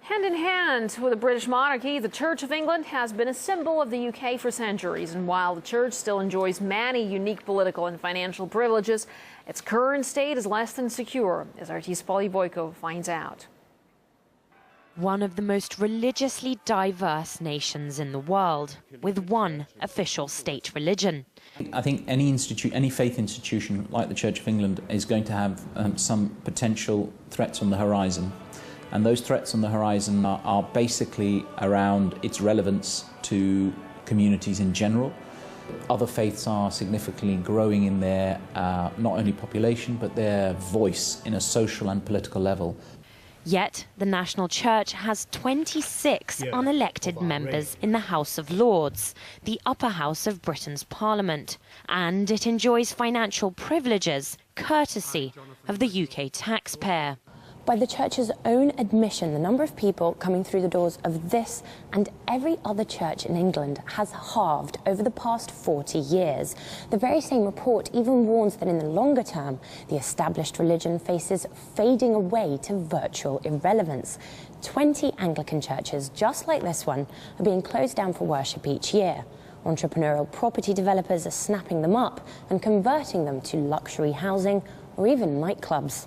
Hand in hand with the British monarchy, the Church of England has been a symbol of the UK for centuries. And while the church still enjoys many unique political and financial privileges, its current state is less than secure, as RT's Polly Boyko finds out. One of the most religiously diverse nations in the world, with one official state religion. I think any faith institution like the Church of England is going to have some potential threats on the horizon. And those threats on the horizon are basically around its relevance to communities in general. Other faiths are significantly growing in their not only population, but their voice in a social and political level. Yet, the National Church has 26 unelected members in the House of Lords, the upper house of Britain's Parliament, and it enjoys financial privileges courtesy of the UK taxpayer. By the church's own admission, the number of people coming through the doors of this and every other church in England has halved over the past 40 years. The very same report even warns that in the longer term, the established religion faces fading away to virtual irrelevance. 20 Anglican churches, just like this one, are being closed down for worship each year. Entrepreneurial property developers are snapping them up and converting them to luxury housing or even nightclubs.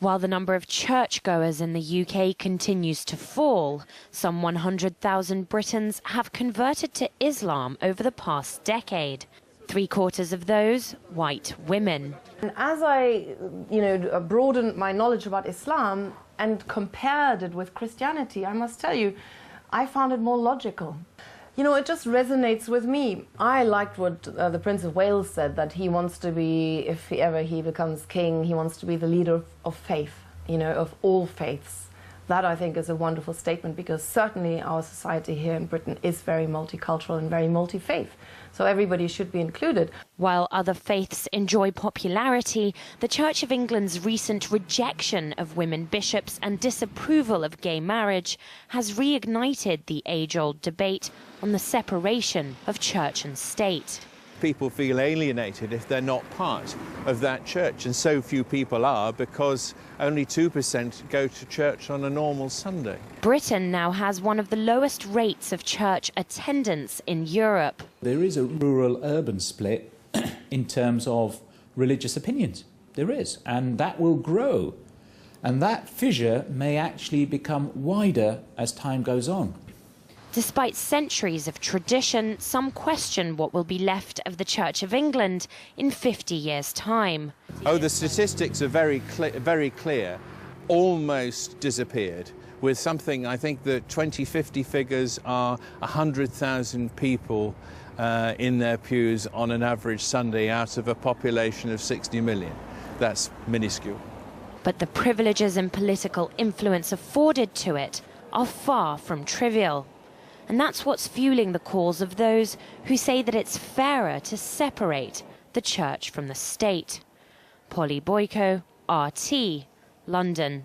While the number of churchgoers in the UK continues to fall, some 100,000 Britons have converted to Islam over the past decade. 3/4 of those, white women. And as I, broadened my knowledge about Islam and compared it with Christianity, I must tell you, I found it more logical. It just resonates with me. I liked what the Prince of Wales said, that he wants to be, if ever he becomes king, he wants to be the leader of faith, of all faiths. That, I think, is a wonderful statement, because certainly our society here in Britain is very multicultural and very multi-faith. So everybody should be included. While other faiths enjoy popularity, the Church of England's recent rejection of women bishops and disapproval of gay marriage has reignited the age-old debate on the separation of church and state. People feel alienated if they're not part of that church, and so few people are, because only 2% go to church on a normal Sunday. Britain now has one of the lowest rates of church attendance in Europe. There is a rural-urban split in terms of religious opinions. There is, and that will grow. And that fissure may actually become wider as time goes on. Despite centuries of tradition, some question what will be left of the Church of England in 50 years' time. Oh, the statistics are very clear. Almost disappeared. With something, I think the 2050 figures are 100,000 people in their pews on an average Sunday out of a population of 60 million. That's minuscule. But the privileges and political influence afforded to it are far from trivial. And that's what's fueling the calls of those who say that it's fairer to separate the church from the state. Polly Boyko, RT, London.